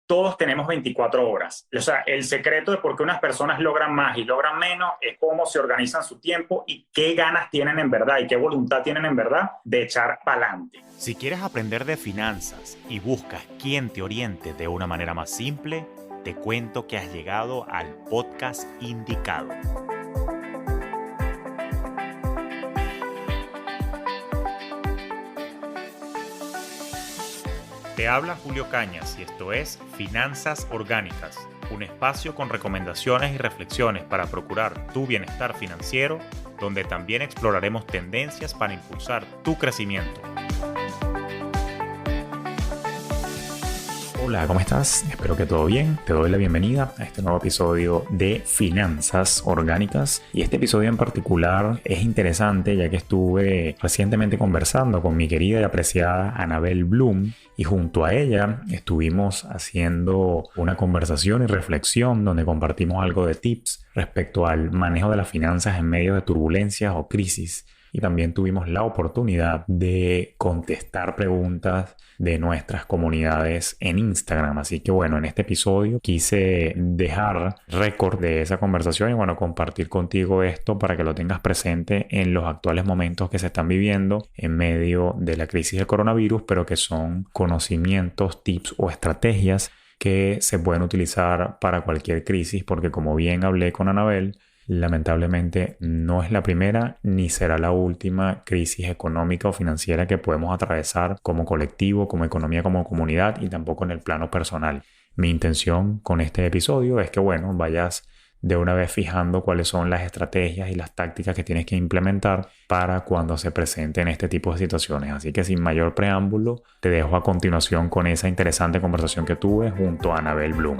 todos tenemos 24 horas. O sea, el secreto de por qué unas personas logran más y logran menos es cómo se organizan su tiempo y qué ganas tienen en verdad y qué voluntad tienen en verdad de echar para adelante. Si quieres aprender de finanzas y buscas quien te oriente de una manera más simple, te cuento que has llegado al podcast indicado. Te habla Julio Cañas y esto es Finanzas Orgánicas, un espacio con recomendaciones y reflexiones para procurar tu bienestar financiero, donde también exploraremos tendencias para impulsar tu crecimiento. Hola, ¿cómo estás? Espero que todo bien. Te doy la bienvenida a este nuevo episodio de Finanzas Orgánicas. Y este episodio en particular es interesante ya que estuve recientemente conversando con mi querida y apreciada Annabel Bloom y junto a ella estuvimos haciendo una conversación y reflexión donde compartimos algo de tips respecto al manejo de las finanzas en medio de turbulencias o crisis. Y también tuvimos la oportunidad de contestar preguntas de nuestras comunidades en Instagram. Así que bueno, en este episodio quise dejar récord de esa conversación y bueno, compartir contigo esto para que lo tengas presente en los actuales momentos que se están viviendo en medio de la crisis del coronavirus, pero que son conocimientos, tips o estrategias que se pueden utilizar para cualquier crisis, porque como bien hablé con Annabel, lamentablemente no es la primera ni será la última crisis económica o financiera que podemos atravesar como colectivo, como economía, como comunidad y tampoco en el plano personal. Mi intención con este episodio es que, bueno, vayas de una vez fijando cuáles son las estrategias y las tácticas que tienes que implementar para cuando se presenten este tipo de situaciones. Así que sin mayor preámbulo, te dejo a continuación con esa interesante conversación que tuve junto a Annabel Bloom.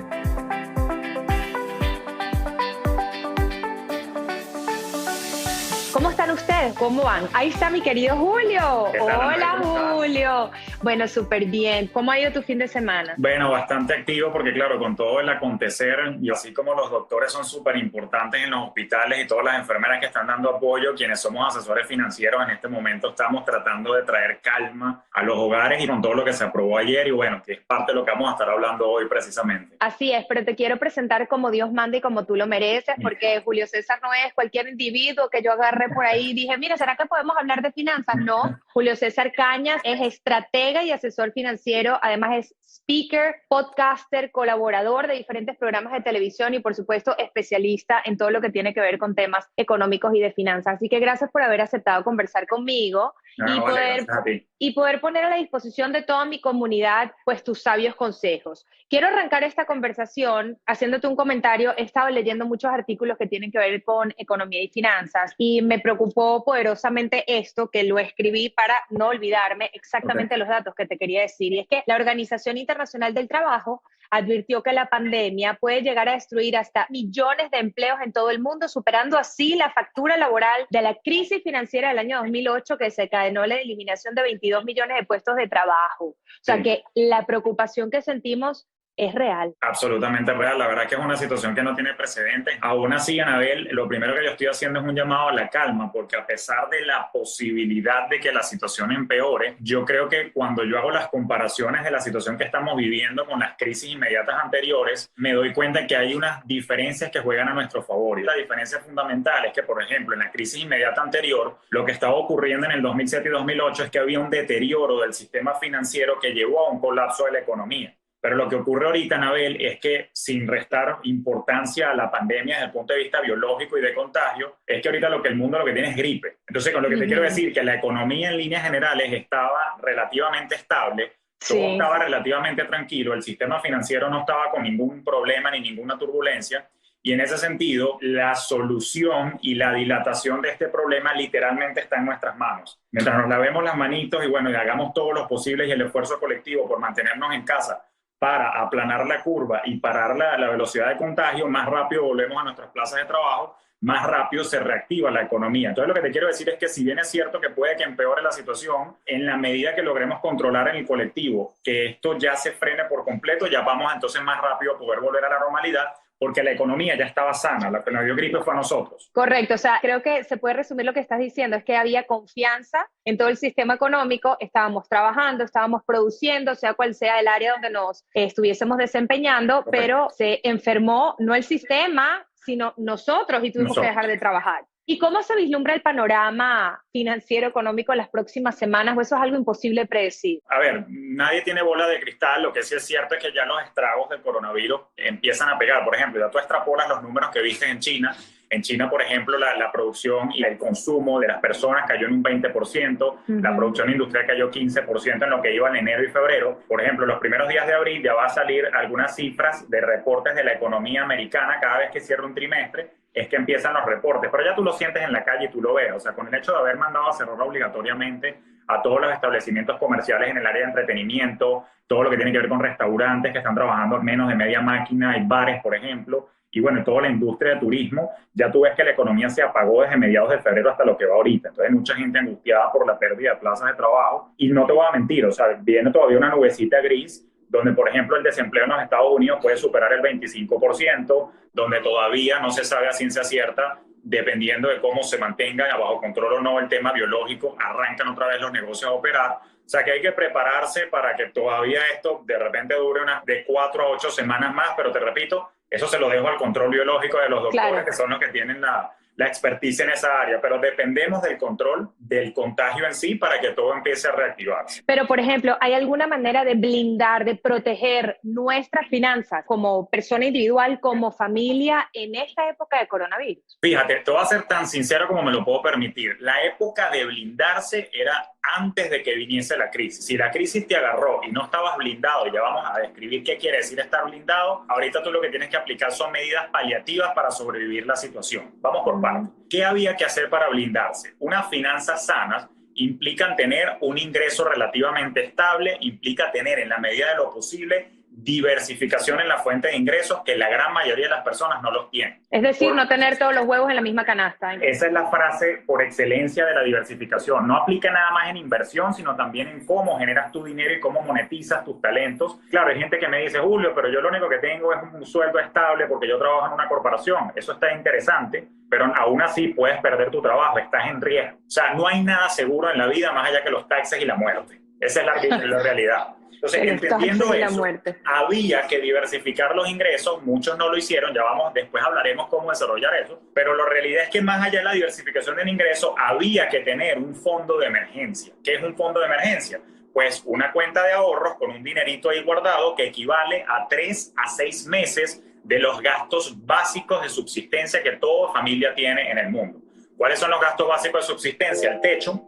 ¿Cómo están ustedes? ¿Cómo van? Ahí está mi querido Julio. Hola, Julio. Bueno, súper bien. ¿Cómo ha ido tu fin de semana? Bueno, bastante activo porque claro, con todo el acontecer y así como los doctores son súper importantes en los hospitales y todas las enfermeras que están dando apoyo, quienes somos asesores financieros en este momento estamos tratando de traer calma a los hogares y con todo lo que se aprobó ayer y bueno, que es parte de lo que vamos a estar hablando hoy precisamente. Así es, pero te quiero presentar como Dios manda y como tú lo mereces, porque Julio César no es cualquier individuo que yo agarré por ahí y dije, mira, ¿será que podemos hablar de finanzas? No, Julio César Cañas es estratega y asesor financiero, además es speaker, podcaster, colaborador de diferentes programas de televisión y por supuesto especialista en todo lo que tiene que ver con temas económicos y de finanzas. Así que gracias por haber aceptado conversar conmigo y poder poner a la disposición de toda mi comunidad pues tus sabios consejos. Quiero arrancar esta conversación haciéndote un comentario. He estado leyendo muchos artículos que tienen que ver con economía y finanzas y me preocupó poderosamente esto, que lo escribí para no olvidarme exactamente los datos que te quería decir. Y es que la Organización Internacional del Trabajo advirtió que la pandemia puede llegar a destruir hasta millones de empleos en todo el mundo, superando así la factura laboral de la crisis financiera del año 2008 que desencadenó la eliminación de 22 millones de puestos de trabajo. O sea que la preocupación que sentimos es real. Absolutamente real. La verdad que es una situación que no tiene precedentes. Aún así, Annabel, lo primero que yo estoy haciendo es un llamado a la calma, porque a pesar de la posibilidad de que la situación empeore, yo creo que cuando yo hago las comparaciones de la situación que estamos viviendo con las crisis inmediatas anteriores, me doy cuenta que hay unas diferencias que juegan a nuestro favor. Y la diferencia fundamental es que, por ejemplo, en la crisis inmediata anterior, lo que estaba ocurriendo en el 2007 y 2008 es que había un deterioro del sistema financiero que llevó a un colapso de la economía. Pero lo que ocurre ahorita, Annabel, es que sin restar importancia a la pandemia desde el punto de vista biológico y de contagio, es que ahorita el mundo lo que tiene es gripe. Entonces, con lo que te quiero decir, que la economía en líneas generales estaba relativamente estable, todo estaba relativamente tranquilo, el sistema financiero no estaba con ningún problema ni ninguna turbulencia, y en ese sentido, la solución y la dilatación de este problema literalmente está en nuestras manos. Mientras nos lavemos las manitos y bueno, y hagamos todo lo posible y el esfuerzo colectivo por mantenernos en casa, para aplanar la curva y parar la velocidad de contagio, más rápido volvemos a nuestras plazas de trabajo, más rápido se reactiva la economía. Entonces lo que te quiero decir es que si bien es cierto que puede que empeore la situación, en la medida que logremos controlar en el colectivo, que esto ya se frene por completo, ya vamos entonces más rápido a poder volver a la normalidad, porque la economía ya estaba sana, la que nos dio gripe fue a nosotros. Correcto, o sea, creo que se puede resumir lo que estás diciendo, es que había confianza en todo el sistema económico, estábamos trabajando, estábamos produciendo, sea cual sea el área donde nos estuviésemos desempeñando, Correcto. pero se enfermó no el sistema, sino nosotros y tuvimos que dejar de trabajar. ¿Y cómo se vislumbra el panorama financiero económico en las próximas semanas? ¿O eso es algo imposible de predecir? A ver, nadie tiene bola de cristal. Lo que sí es cierto es que ya los estragos del coronavirus empiezan a pegar. Por ejemplo, ya tú extrapolas los números que viste en China. En China, por ejemplo, la producción y el consumo de las personas cayó en un 20%, la producción industrial cayó 15% en lo que iba en enero y febrero. Por ejemplo, los primeros días de abril ya va a salir algunas cifras de reportes de la economía americana cada vez que cierra un trimestre. Es que empiezan los reportes, pero ya tú lo sientes en la calle y tú lo ves. O sea, con el hecho de haber mandado a cerrar obligatoriamente a todos los establecimientos comerciales en el área de entretenimiento, todo lo que tiene que ver con restaurantes que están trabajando menos de media máquina, y bares, por ejemplo, y bueno, toda la industria de turismo, ya tú ves que la economía se apagó desde mediados de febrero hasta lo que va ahorita. Entonces hay mucha gente angustiada por la pérdida de plazas de trabajo, y no te voy a mentir, o sea, viene todavía una nubecita gris, donde, por ejemplo, el desempleo en los Estados Unidos puede superar el 25%, donde todavía no se sabe a ciencia cierta, dependiendo de cómo se mantenga bajo control o no el tema biológico, arrancan otra vez los negocios a operar. O sea que hay que prepararse para que todavía esto de repente dure unas de 4 a 8 semanas más, pero te repito, eso se lo dejo al control biológico de los doctores, claro, que son los que tienen la experticia en esa área, pero dependemos del control del contagio en sí para que todo empiece a reactivarse. Pero, por ejemplo, ¿hay alguna manera de blindar, de proteger nuestras finanzas como persona individual, como familia, en esta época de coronavirus? Fíjate, te voy a ser tan sincero como me lo puedo permitir. La época de blindarse era antes de que viniese la crisis. Si la crisis te agarró y no estabas blindado, y ya vamos a describir qué quiere decir estar blindado, ahorita tú lo que tienes que aplicar son medidas paliativas para sobrevivir la situación. Vamos por partes. ¿Qué había que hacer para blindarse? Unas finanzas sanas implican tener un ingreso relativamente estable, implica tener en la medida de lo posible diversificación en la fuente de ingresos, que la gran mayoría de las personas no los tienen. Es decir, no tener todos los huevos en la misma canasta. Esa es la frase por excelencia de la diversificación. No aplica nada más en inversión, sino también en cómo generas tu dinero y cómo monetizas tus talentos. Claro, hay gente que me dice, Julio, pero yo lo único que tengo es un sueldo estable porque yo trabajo en una corporación. Eso está interesante, pero aún así puedes perder tu trabajo, estás en riesgo. O sea, no hay nada seguro en la vida más allá que los taxes y la muerte. Esa es la realidad. Entonces, entendiendo eso, había que diversificar los ingresos. Muchos no lo hicieron, después hablaremos cómo desarrollar eso, pero la realidad es que más allá de la diversificación del ingreso, había que tener un fondo de emergencia. ¿Qué es un fondo de emergencia? Pues una cuenta de ahorros con un dinerito ahí guardado que equivale a 3 a 6 meses de los gastos básicos de subsistencia que toda familia tiene en el mundo. ¿Cuáles son los gastos básicos de subsistencia? El techo,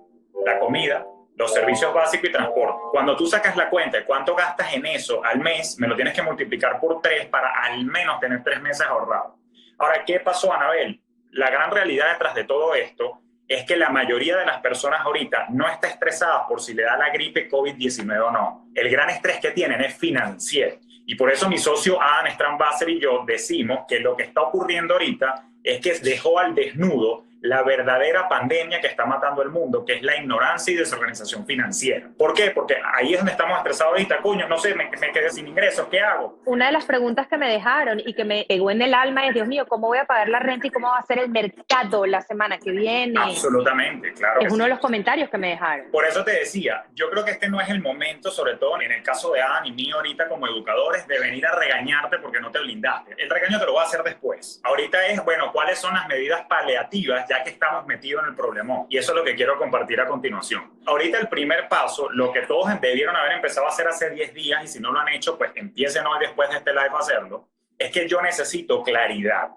la comida, los servicios básicos y transporte. Cuando tú sacas la cuenta de cuánto gastas en eso al mes, me lo tienes que multiplicar por 3 para al menos tener 3 meses ahorrados. Ahora, ¿qué pasó, Anabel? La gran realidad detrás de todo esto es que la mayoría de las personas ahorita no está estresada por si le da la gripe COVID-19 o no. El gran estrés que tienen es financiero. Y por eso mi socio Adam Strambasser y yo decimos que lo que está ocurriendo ahorita es que dejó al desnudo la verdadera pandemia que está matando el mundo, que es la ignorancia y desorganización financiera. ¿Por qué? Porque ahí es donde estamos estresados ahorita. Coño, no sé, me quedé sin ingresos, ¿qué hago? Una de las preguntas que me dejaron y que me pegó en el alma es, Dios mío, ¿cómo voy a pagar la renta y cómo va a ser el mercado la semana que viene? Absolutamente, claro. Es uno de los comentarios que me dejaron. Por eso te decía, yo creo que este no es el momento, sobre todo en el caso de Adam y mío ahorita como educadores, de venir a regañarte porque no te blindaste. El regaño te lo voy a hacer después. Ahorita es, bueno, ¿cuáles son las medidas paliativas ya que estamos metidos en el problemón? Y eso es lo que quiero compartir a continuación. Ahorita el primer paso, lo que todos debieron haber empezado a hacer hace 10 días, y si no lo han hecho, pues empiecen hoy después de este live a hacerlo, es que yo necesito claridad.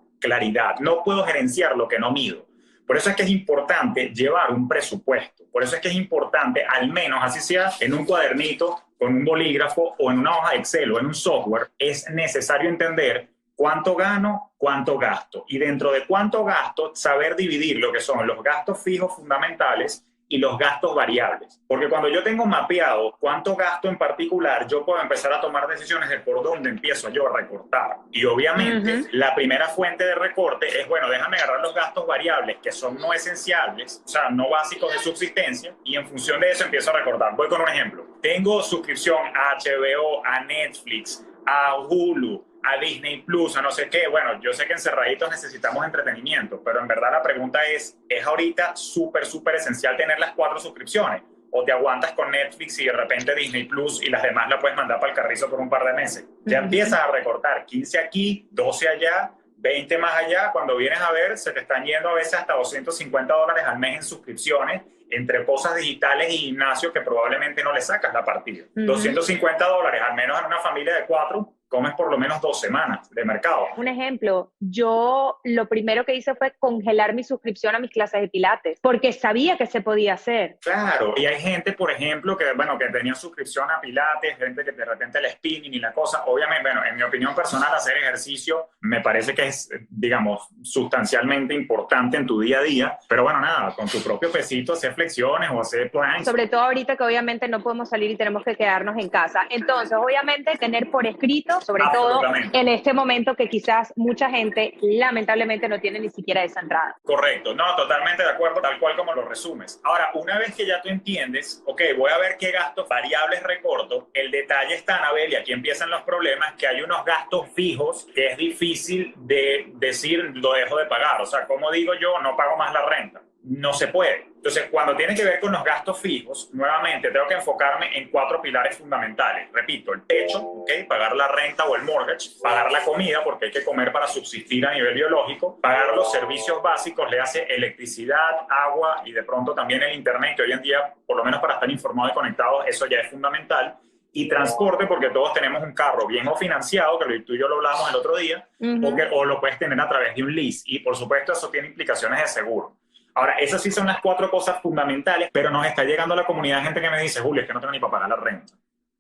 No puedo gerenciar lo que no mido. Por eso es que es importante llevar un presupuesto. Por eso es que es importante, al menos, así sea en un cuadernito, con un bolígrafo o en una hoja de Excel o en un software, es necesario entender cuánto gano, cuánto gasto. Y dentro de cuánto gasto, saber dividir lo que son los gastos fijos fundamentales y los gastos variables. Porque cuando yo tengo mapeado cuánto gasto en particular, yo puedo empezar a tomar decisiones de por dónde empiezo yo a recortar. Y obviamente, la primera fuente de recorte es, bueno, déjame agarrar los gastos variables que son no esenciales, o sea, no básicos de subsistencia, y en función de eso empiezo a recortar. Voy con un ejemplo. Tengo suscripción a HBO, a Netflix, a Hulu, a Disney Plus, a no sé qué. Bueno, yo sé que encerraditos necesitamos entretenimiento, pero en verdad la pregunta ¿es ahorita súper, súper esencial tener las 4 suscripciones? ¿O te aguantas con Netflix y de repente Disney Plus y las demás la puedes mandar para el carrizo por un par de meses? Ya empiezas a recortar 15 aquí, 12 allá, 20 más allá. Cuando vienes a ver, se te están yendo a veces hasta $250 al mes en suscripciones entre cosas digitales y gimnasio que probablemente no le sacas la partida. $250, al menos en una familia de 4, comes por lo menos 2 semanas de mercado. Un ejemplo, yo lo primero que hice fue congelar mi suscripción a mis clases de pilates, porque sabía que se podía hacer. Claro, y hay gente, por ejemplo, que tenía suscripción a pilates, gente que de repente el spinning y la cosa. Obviamente, en mi opinión personal, hacer ejercicio me parece que es, digamos, sustancialmente importante en tu día a día, pero bueno, nada, con tu propio pesito, hacer flexiones o hacer planks. Sobre todo ahorita que obviamente no podemos salir y tenemos que quedarnos en casa. Entonces, obviamente, tener por escrito, sobre todo en este momento que quizás mucha gente lamentablemente no tiene ni siquiera esa entrada. Correcto, no, totalmente de acuerdo, tal cual como lo resumes. Ahora, una vez que ya tú entiendes, ok, voy a ver qué gastos variables recorto, el detalle está, Anabel, y aquí empiezan los problemas, que hay unos gastos fijos que es difícil de decir lo dejo de pagar. O sea, como digo yo, no pago más la renta. No se puede. Entonces, cuando tiene que ver con los gastos fijos, nuevamente tengo que enfocarme en 4 pilares fundamentales. Repito, el techo, ¿okay? Pagar la renta o el mortgage, pagar la comida, porque hay que comer para subsistir a nivel biológico, pagar los servicios básicos, le hace electricidad, agua y de pronto también el internet, que hoy en día, por lo menos para estar informados y conectados, eso ya es fundamental. Y transporte, porque todos tenemos un carro bien o financiado, que tú y yo lo hablamos el otro día, o lo puedes tener a través de un lease. Y por supuesto, eso tiene implicaciones de seguro. Ahora, esas sí son las 4 cosas fundamentales, pero nos está llegando a la comunidad gente que me dice, Julio, es que no tengo ni para pagar la renta,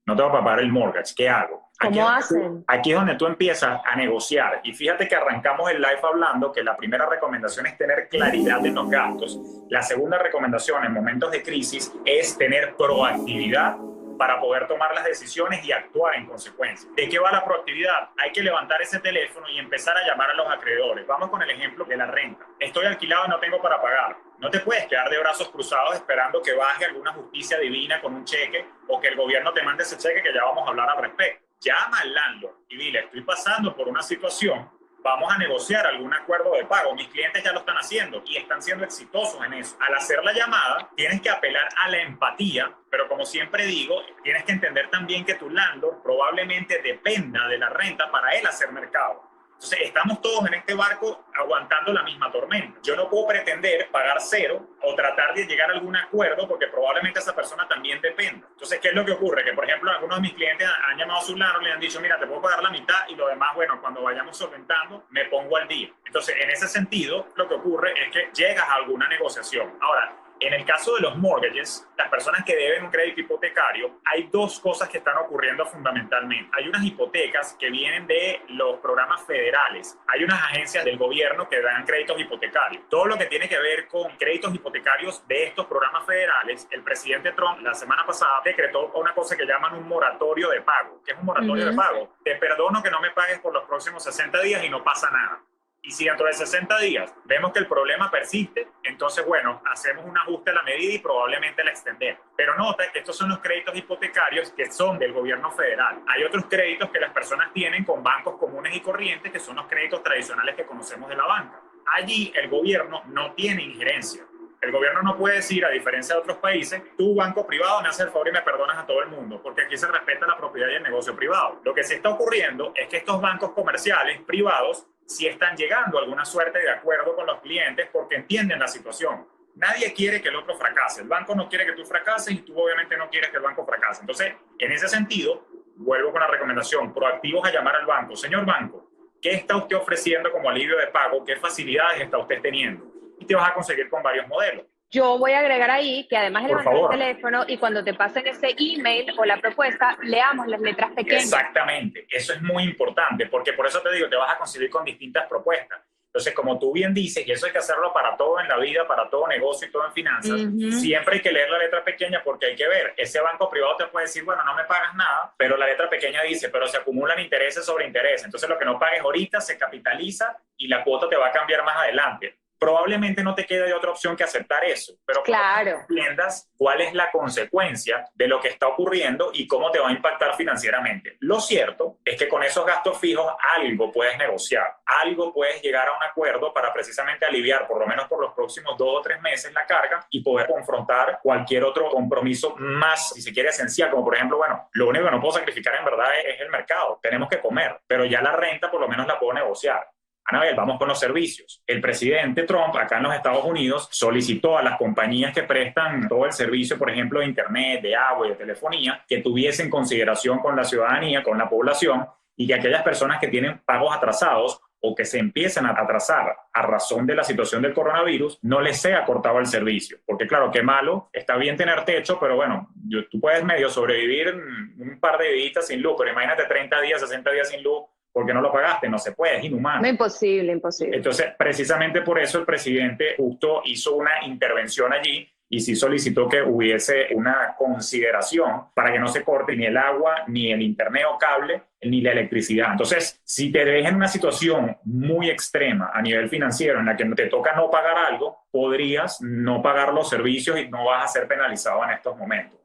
no tengo para pagar el mortgage, ¿qué hago? ¿Cómo hacen? Aquí es donde tú empiezas a negociar. Y fíjate que arrancamos el live hablando que la primera recomendación es tener claridad en los gastos. La segunda recomendación en momentos de crisis es tener proactividad para poder tomar las decisiones y actuar en consecuencia. ¿De qué va la proactividad? Hay que levantar ese teléfono y empezar a llamar a los acreedores. Vamos con el ejemplo de la renta. Estoy alquilado y no tengo para pagar. No te puedes quedar de brazos cruzados esperando que baje alguna justicia divina con un cheque o que el gobierno te mande ese cheque, que ya vamos a hablar al respecto. Llama al landlord y dile, estoy pasando por una situación, vamos a negociar algún acuerdo de pago. Mis clientes ya lo están haciendo y están siendo exitosos en eso. Al hacer la llamada, tienes que apelar a la empatía, pero como siempre digo, tienes que entender también que tu landlord probablemente dependa de la renta para él hacer mercado. Entonces, estamos todos en este barco aguantando la misma tormenta. Yo no puedo pretender pagar 0 o tratar de llegar a algún acuerdo porque probablemente esa persona también dependa. Entonces, ¿qué es lo que ocurre? Que, por ejemplo, algunos de mis clientes han llamado a su landlord y le han dicho, mira, te puedo pagar la mitad y lo demás, bueno, cuando vayamos solventando, me pongo al día. Entonces, en ese sentido, lo que ocurre es que llegas a alguna negociación. Ahora, en el caso de los mortgages, las personas que deben un crédito hipotecario, hay 2 cosas que están ocurriendo fundamentalmente. Hay unas hipotecas que vienen de los programas federales. Hay unas agencias del gobierno que dan créditos hipotecarios. Todo lo que tiene que ver con créditos hipotecarios de estos programas federales, el presidente Trump la semana pasada decretó una cosa que llaman un moratorio de pago. ¿Qué es un moratorio de pago? Te perdono que no me pagues por los próximos 60 días y no pasa nada. Y si dentro de 60 días vemos que el problema persiste, entonces, bueno, hacemos un ajuste a la medida y probablemente la extendemos. Pero nota que estos son los créditos hipotecarios que son del gobierno federal. Hay otros créditos que las personas tienen con bancos comunes y corrientes, que son los créditos tradicionales que conocemos de la banca. Allí el gobierno no tiene injerencia. El gobierno no puede decir, a diferencia de otros países, tú, banco privado, me haces el favor y me perdonas a todo el mundo, porque aquí se respeta la propiedad y el negocio privado. Lo que sí está ocurriendo es que estos bancos comerciales privados sí están llegando a alguna suerte de acuerdo con los clientes porque entienden la situación. Nadie quiere que el otro fracase. El banco no quiere que tú fracases y tú obviamente no quieres que el banco fracase. Entonces, en ese sentido, vuelvo con la recomendación, proactivos a llamar al banco. Señor banco, ¿qué está usted ofreciendo como alivio de pago? ¿Qué facilidades está usted teniendo? Y te vas a conseguir con varios modelos. Yo voy a agregar ahí que además de levantar el teléfono y cuando te pasen ese email o la propuesta, leamos las letras pequeñas. Exactamente, eso es muy importante porque por eso te digo, te vas a conseguir con distintas propuestas. Entonces, como tú bien dices, y eso hay que hacerlo para todo en la vida, para todo negocio y todo en finanzas, siempre hay que leer la letra pequeña porque hay que ver, ese banco privado te puede decir, bueno, no me pagas nada, pero la letra pequeña dice, pero se acumulan intereses sobre intereses. Entonces, lo que no pagues ahorita se capitaliza y la cuota te va a cambiar más adelante. probablemente no te quede de otra opción que aceptar eso, pero claro, entiendas cuál es la consecuencia de lo que está ocurriendo y cómo te va a impactar financieramente. Lo cierto es que con esos gastos fijos algo puedes negociar, algo puedes llegar a un acuerdo para precisamente aliviar, por lo menos por los próximos 2 o 3 meses, la carga y poder confrontar cualquier otro compromiso más, si se quiere, esencial, como por ejemplo, bueno, lo único que no puedo sacrificar en verdad es el mercado, tenemos que comer, pero ya la renta por lo menos la puedo negociar. Anabel, vamos con los servicios. El presidente Trump, acá en los Estados Unidos, solicitó a las compañías que prestan todo el servicio, por ejemplo, de internet, de agua y de telefonía, que tuviesen consideración con la ciudadanía, con la población, y que aquellas personas que tienen pagos atrasados o que se empiezan a atrasar a razón de la situación del coronavirus, no les sea cortado el servicio. Porque claro, qué malo, está bien tener techo, pero bueno, tú puedes medio sobrevivir un par de días sin luz, pero imagínate 30 días, 60 días sin luz, porque no lo pagaste, no se puede, es inhumano. No, imposible, imposible. Entonces, precisamente por eso el presidente justo hizo una intervención allí y sí solicitó que hubiese una consideración para que no se corte ni el agua, ni el internet o cable, ni la electricidad. Entonces, si te ves en una situación muy extrema a nivel financiero en la que te toca no pagar algo, podrías no pagar los servicios y no vas a ser penalizado en estos momentos.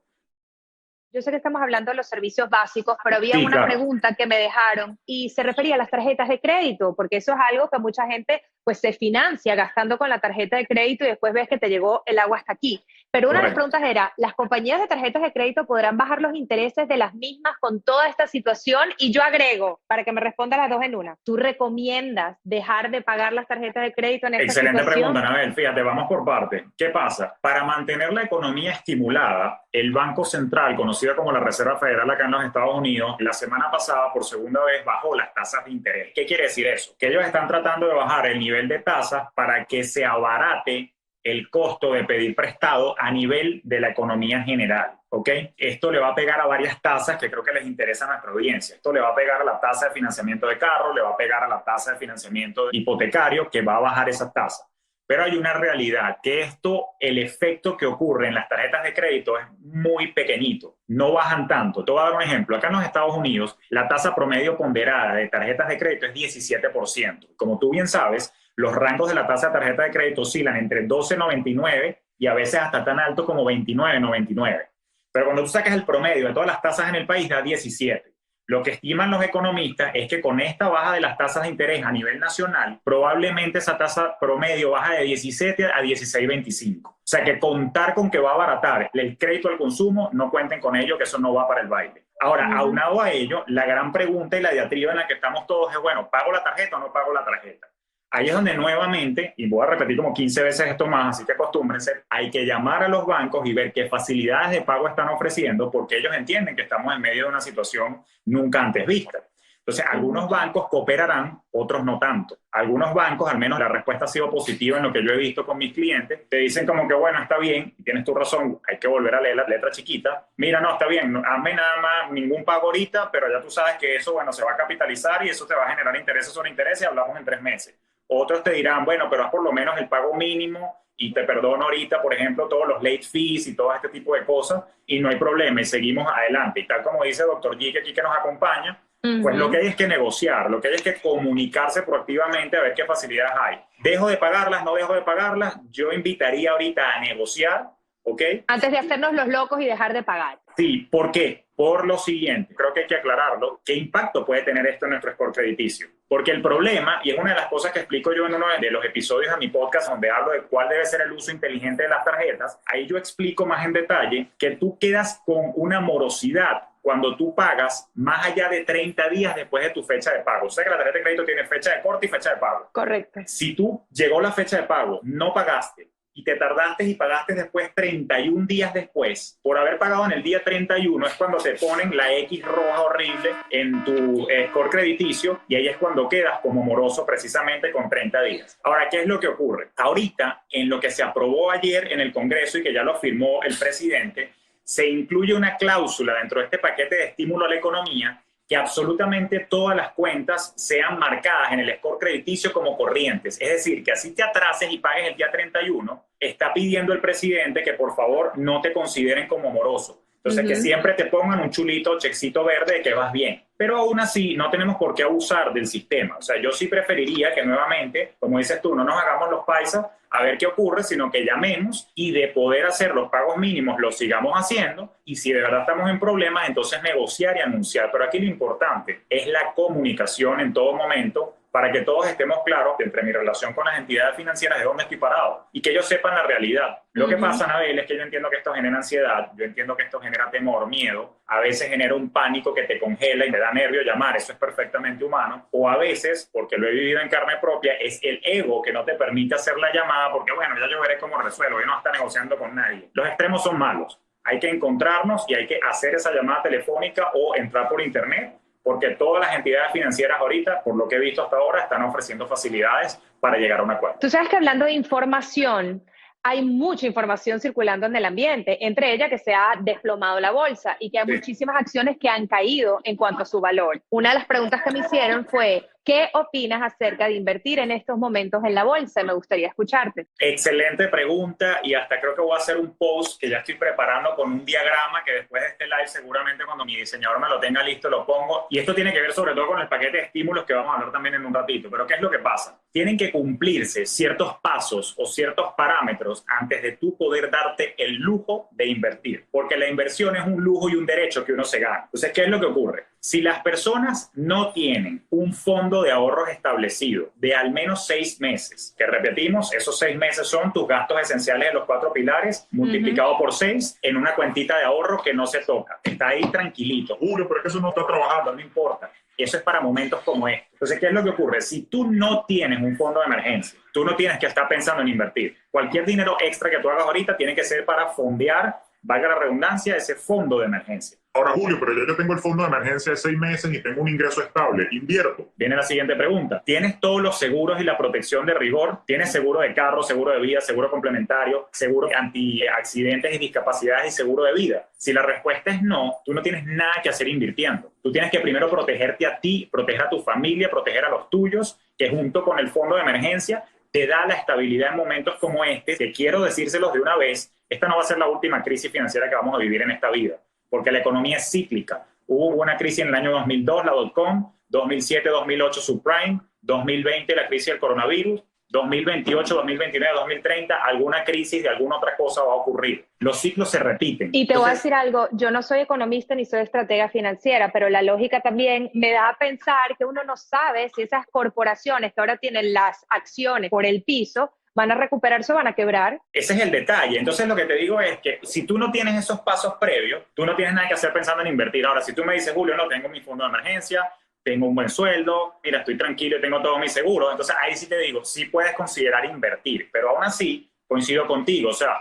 Yo sé que estamos hablando de los servicios básicos, pero había una pregunta que me dejaron y se refería a las tarjetas de crédito, porque eso es algo que mucha gente pues se financia gastando con la tarjeta de crédito y después ves que te llegó el agua hasta aquí. Pero una de las preguntas era, ¿las compañías de tarjetas de crédito podrán bajar los intereses de las mismas con toda esta situación? Y yo agrego, para que me responda las dos en una, ¿tú recomiendas dejar de pagar las tarjetas de crédito en esta situación? Excelente pregunta, Anabel. Fíjate, vamos por parte. ¿Qué pasa? Para mantener la economía estimulada, el Banco Central, conocido como la Reserva Federal acá en los Estados Unidos, la semana pasada por segunda vez bajó las tasas de interés. ¿Qué quiere decir eso? Que ellos están tratando de bajar el nivel de tasas para que se abarate el costo de pedir prestado a nivel de la economía general, ¿ok? Esto le va a pegar a varias tasas que creo que les interesa a nuestra audiencia. Esto le va a pegar a la tasa de financiamiento de carro, le va a pegar a la tasa de financiamiento hipotecario, que va a bajar esa tasa. Pero hay una realidad, que esto, el efecto que ocurre en las tarjetas de crédito es muy pequeñito, no bajan tanto. Te voy a dar un ejemplo. Acá en los Estados Unidos, la tasa promedio ponderada de tarjetas de crédito es 17%. Como tú bien sabes, los rangos de la tasa de tarjeta de crédito oscilan entre 12,99 y a veces hasta tan alto como 29,99. Pero cuando tú sacas el promedio de todas las tasas en el país, da 17. Lo que estiman los economistas es que con esta baja de las tasas de interés a nivel nacional, probablemente esa tasa promedio baja de 17 a 16,25. O sea que contar con que va a abaratar el crédito al consumo, no cuenten con ello, que eso no va para el baile. Ahora, aunado a ello, la gran pregunta y la diatriba en la que estamos todos es, bueno, ¿pago la tarjeta o no pago la tarjeta? Ahí es donde nuevamente, y voy a repetir como 15 veces esto más, así que acostúmbrense, hay que llamar a los bancos y ver qué facilidades de pago están ofreciendo, porque ellos entienden que estamos en medio de una situación nunca antes vista. Entonces, algunos bancos cooperarán, otros no tanto. Algunos bancos, al menos la respuesta ha sido positiva en lo que yo he visto con mis clientes, te dicen como que, bueno, está bien, y tienes tu razón, hay que volver a leer la letra chiquita. Mira, no, está bien, hazme nada más ningún pago ahorita, pero ya tú sabes que eso, bueno, se va a capitalizar y eso te va a generar intereses sobre intereses y hablamos en 3 meses. Otros te dirán, bueno, pero haz por lo menos el pago mínimo y te perdono ahorita, por ejemplo, todos los late fees y todo este tipo de cosas y no hay problema y seguimos adelante. Y tal como dice el doctor G, que aquí que nos acompaña, pues lo que hay es que negociar, lo que hay es que comunicarse proactivamente a ver qué facilidades hay. ¿Dejo de pagarlas? ¿No dejo de pagarlas? Yo invitaría ahorita a negociar, ¿ok? Antes de hacernos los locos y dejar de pagar. Sí, ¿por qué? Por lo siguiente, creo que hay que aclararlo, ¿qué impacto puede tener esto en nuestro score crediticio? Porque el problema, y es una de las cosas que explico yo en uno de los episodios de mi podcast donde hablo de cuál debe ser el uso inteligente de las tarjetas, ahí yo explico más en detalle que tú quedas con una morosidad cuando tú pagas más allá de 30 días después de tu fecha de pago. O sea que la tarjeta de crédito tiene fecha de corte y fecha de pago. Correcto. Si tú llegó la fecha de pago, no pagaste, y te tardaste y pagaste después 31 días después, por haber pagado en el día 31 es cuando te ponen la X roja horrible en tu score crediticio y ahí es cuando quedas como moroso precisamente con 30 días. Ahora, ¿qué es lo que ocurre? Ahorita, en lo que se aprobó ayer en el Congreso y que ya lo firmó el presidente, se incluye una cláusula dentro de este paquete de estímulo a la economía que absolutamente todas las cuentas sean marcadas en el score crediticio como corrientes. Es decir, que así te atrases y pagues el día 31, está pidiendo el presidente que por favor no te consideren como moroso. Entonces, que siempre te pongan un chulito, checkcito verde de que vas bien. pero aún así no tenemos por qué abusar del sistema. O sea, yo sí preferiría que nuevamente, como dices tú, no nos hagamos los paisas a ver qué ocurre, sino que llamemos y de poder hacer los pagos mínimos los sigamos haciendo, y si de verdad estamos en problemas, entonces negociar y anunciar. Pero aquí lo importante es la comunicación en todo momento, para que todos estemos claros entre mi relación con las entidades financieras de dónde estoy parado y que ellos sepan la realidad. Lo que pasa, Anabel, es que yo entiendo que esto genera ansiedad, yo entiendo que esto genera temor, miedo, a veces genera un pánico que te congela y me da nervio llamar, eso es perfectamente humano, o a veces, porque lo he vivido en carne propia, es el ego que no te permite hacer la llamada porque, bueno, ya yo veré cómo resuelvo, yo no está negociando con nadie. Los extremos son malos, hay que encontrarnos y hay que hacer esa llamada telefónica o entrar por internet, porque todas las entidades financieras ahorita, por lo que he visto hasta ahora, están ofreciendo facilidades para llegar a un acuerdo. Tú sabes que hablando de información, hay mucha información circulando en el ambiente, entre ellas que se ha desplomado la bolsa y que hay muchísimas acciones que han caído en cuanto a su valor. Una de las preguntas que me hicieron fue, ¿qué opinas acerca de invertir en estos momentos en la bolsa? Me gustaría escucharte. Excelente pregunta, y hasta creo que voy a hacer un post que ya estoy preparando con un diagrama que después de este live seguramente cuando mi diseñador me lo tenga listo lo pongo. Y esto tiene que ver sobre todo con el paquete de estímulos que vamos a hablar también en un ratito. Pero ¿qué es lo que pasa? Tienen que cumplirse ciertos pasos o ciertos parámetros antes de tú poder darte el lujo de invertir. Porque la inversión es un lujo y un derecho que uno se gana. Entonces, ¿qué es lo que ocurre? Si las personas no tienen un fondo de ahorros establecido de al menos 6 meses, que repetimos, esos 6 meses son tus gastos esenciales de los 4 pilares, multiplicado por 6 en una cuentita de ahorro que no se toca. Está ahí tranquilito. Julio, pero es que eso no está trabajando, no importa. Eso es para momentos como este. Entonces, ¿qué es lo que ocurre? Si tú no tienes un fondo de emergencia, tú no tienes que estar pensando en invertir. Cualquier dinero extra que tú hagas ahorita tiene que ser para fondear, valga la redundancia, ese fondo de emergencia. Ahora, Julio, pero yo tengo el fondo de emergencia de 6 meses y tengo un ingreso estable. ¿Invierto? Viene la siguiente pregunta. ¿Tienes todos los seguros y la protección de rigor? ¿Tienes seguro de carro, seguro de vida, seguro complementario, seguro anti-accidentes y discapacidades y seguro de vida? Si la respuesta es no, tú no tienes nada que hacer invirtiendo. Tú tienes que primero protegerte a ti, proteger a tu familia, proteger a los tuyos, que junto con el fondo de emergencia te da la estabilidad en momentos como este, que quiero decírselos de una vez, esta no va a ser la última crisis financiera que vamos a vivir en esta vida, porque la economía es cíclica. Hubo una crisis en el año 2002, la .com, 2007-2008 subprime, 2020 la crisis del coronavirus, 2028, 2029, 2030, alguna crisis de alguna otra cosa va a ocurrir. Los ciclos se repiten. Y te voy a decir algo, yo no soy economista ni soy estratega financiera, pero la lógica también me da a pensar que uno no sabe si esas corporaciones que ahora tienen las acciones por el piso van a recuperarse o van a quebrar. Ese es el detalle. Entonces lo que te digo es que si tú no tienes esos pasos previos, tú no tienes nada que hacer pensando en invertir. Ahora, si tú me dices, Julio, no tengo mi fondo de emergencia, tengo un buen sueldo, mira, estoy tranquilo y tengo todos mis seguros, entonces ahí sí te digo, sí puedes considerar invertir, pero aún así coincido contigo, o sea,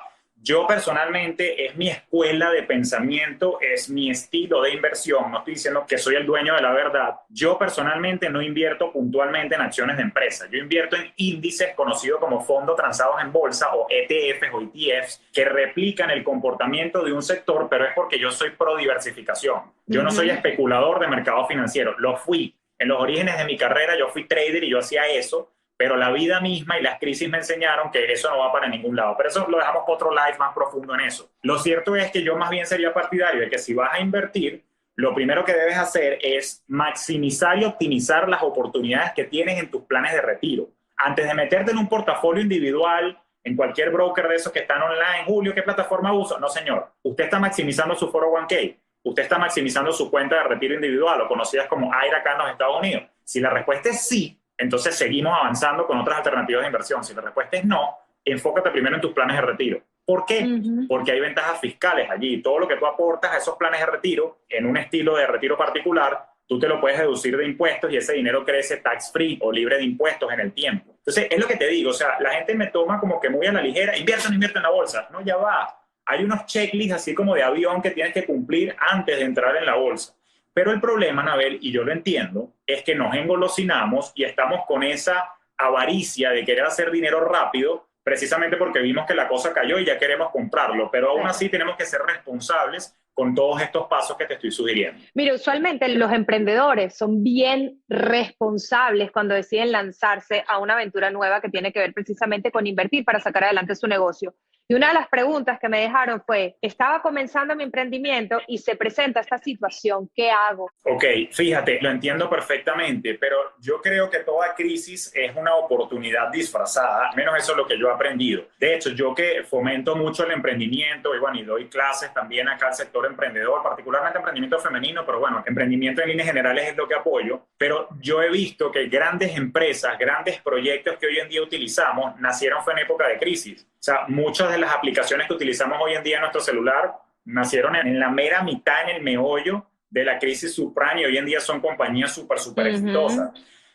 yo personalmente es mi escuela de pensamiento, es mi estilo de inversión, no estoy diciendo que soy el dueño de la verdad, yo personalmente no invierto puntualmente en acciones de empresas, yo invierto en índices conocidos como fondos transados en bolsa o ETFs o ETFs que replican el comportamiento de un sector, pero es porque yo soy pro diversificación, yo no soy especulador de mercado financiero, lo fui, en los orígenes de mi carrera yo fui trader y yo hacía eso, pero la vida misma y las crisis me enseñaron que eso no va para ningún lado. Pero eso lo dejamos para otro live más profundo en eso. Lo cierto es que yo más bien sería partidario de que si vas a invertir, lo primero que debes hacer es maximizar y optimizar las oportunidades que tienes en tus planes de retiro. Antes de meterte en un portafolio individual, en cualquier broker de esos que están online, Julio, ¿qué plataforma uso? No, señor. Usted está maximizando su 401k. Usted está maximizando su cuenta de retiro individual, o conocidas como IRA acá en los Estados Unidos. Si la respuesta es sí, entonces seguimos avanzando con otras alternativas de inversión. Si la respuesta es no, enfócate primero en tus planes de retiro. ¿Por qué? Porque hay ventajas fiscales allí. Todo lo que tú aportas a esos planes de retiro, en un estilo de retiro particular, tú te lo puedes deducir de impuestos y ese dinero crece tax free o libre de impuestos en el tiempo. Entonces, es lo que te digo. O sea, la gente me toma como que muy a la ligera. Invierte o no invierte en la bolsa. No, ya va. Hay unos checklists así como de avión que tienes que cumplir antes de entrar en la bolsa. Pero el problema, Anabel, y yo lo entiendo, es que nos engolosinamos y estamos con esa avaricia de querer hacer dinero rápido, precisamente porque vimos que la cosa cayó y ya queremos comprarlo. Pero aún así tenemos que ser responsables con todos estos pasos que te estoy sugiriendo. Mira, usualmente los emprendedores son bien responsables cuando deciden lanzarse a una aventura nueva que tiene que ver precisamente con invertir para sacar adelante su negocio. Y una de las preguntas que me dejaron fue, estaba comenzando mi emprendimiento y se presenta esta situación, ¿qué hago? Ok, fíjate, lo entiendo perfectamente, pero yo creo que toda crisis es una oportunidad disfrazada, al menos eso es lo que yo he aprendido. De hecho, yo que fomento mucho el emprendimiento y bueno, y doy clases también acá al sector emprendedor, particularmente emprendimiento femenino, pero bueno, emprendimiento en líneas generales es lo que apoyo, pero yo he visto que grandes empresas, grandes proyectos que hoy en día utilizamos, nacieron fue en época de crisis. O sea, muchas de las aplicaciones que utilizamos hoy en día en nuestro celular nacieron en la mera mitad, en el meollo de la crisis subprime, y hoy en día son compañías súper exitosas.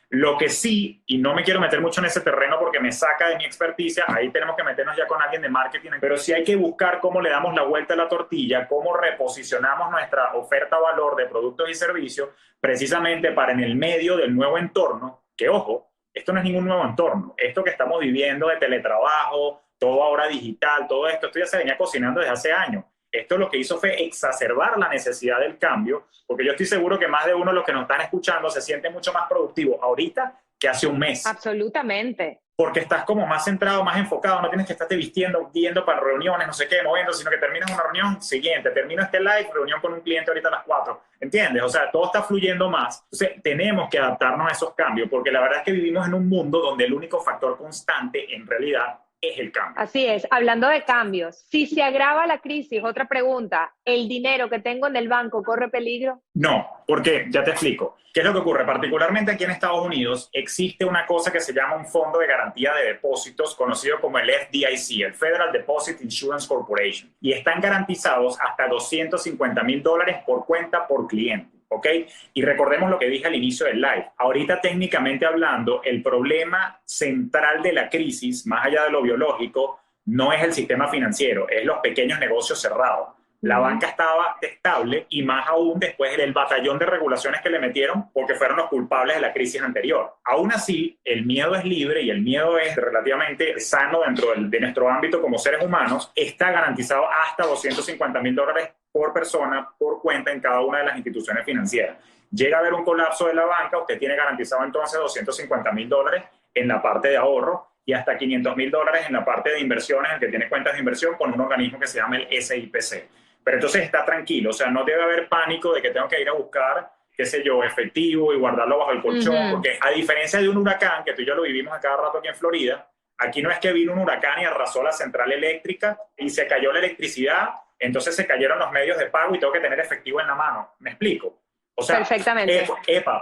Lo que sí, y no me quiero meter mucho en ese terreno porque me saca de mi experticia, ahí tenemos que meternos ya con alguien de marketing, pero sí hay que buscar cómo le damos la vuelta a la tortilla, cómo reposicionamos nuestra oferta-valor de productos y servicios precisamente para en el medio del nuevo entorno, que ojo, esto no es ningún nuevo entorno, esto que estamos viviendo de teletrabajo, todo ahora digital, todo esto ya se venía cocinando desde hace años. Esto lo que hizo fue exacerbar la necesidad del cambio, porque yo estoy seguro que más de uno de los que nos están escuchando se siente mucho más productivo ahorita que hace un mes. Absolutamente. Porque estás como más centrado, más enfocado, no tienes que estarte vistiendo, yendo para reuniones, no sé qué, moviendo, sino que terminas una reunión siguiente, termino este live, reunión con un cliente ahorita a las 4, ¿entiendes? O sea, todo está fluyendo más. Entonces, tenemos que adaptarnos a esos cambios, porque la verdad es que vivimos en un mundo donde el único factor constante, en realidad, es el cambio. Así es, hablando de cambios, si se agrava la crisis, otra pregunta, ¿el dinero que tengo en el banco corre peligro? No, porque ya te explico. ¿Qué es lo que ocurre? Particularmente aquí en Estados Unidos existe una cosa que se llama un fondo de garantía de depósitos conocido como el FDIC, el Federal Deposit Insurance Corporation, y están garantizados hasta $250,000 por cuenta por cliente. ¿Ok? Y recordemos lo que dije al inicio del live. Ahorita, técnicamente hablando, el problema central de la crisis, más allá de lo biológico, no es el sistema financiero, es los pequeños negocios cerrados. La banca estaba estable y más aún después del batallón de regulaciones que le metieron porque fueron los culpables de la crisis anterior. Aún así, el miedo es libre y el miedo es relativamente sano dentro de nuestro ámbito como seres humanos. Está garantizado hasta $250,000 por persona, por cuenta en cada una de las instituciones financieras. Llega a haber un colapso de la banca, usted tiene garantizado entonces $250,000 en la parte de ahorro y hasta $500,000 en la parte de inversiones, el que tiene cuentas de inversión con un organismo que se llama el SIPC. Pero entonces está tranquilo, o sea, no debe haber pánico de que tengo que ir a buscar, qué sé yo, efectivo y guardarlo bajo el colchón, porque a diferencia de un huracán, que tú y yo lo vivimos a cada rato aquí en Florida, aquí no es que vino un huracán y arrasó la central eléctrica y se cayó la electricidad, entonces se cayeron los medios de pago y tengo que tener efectivo en la mano. ¿Me explico? O sea, perfectamente.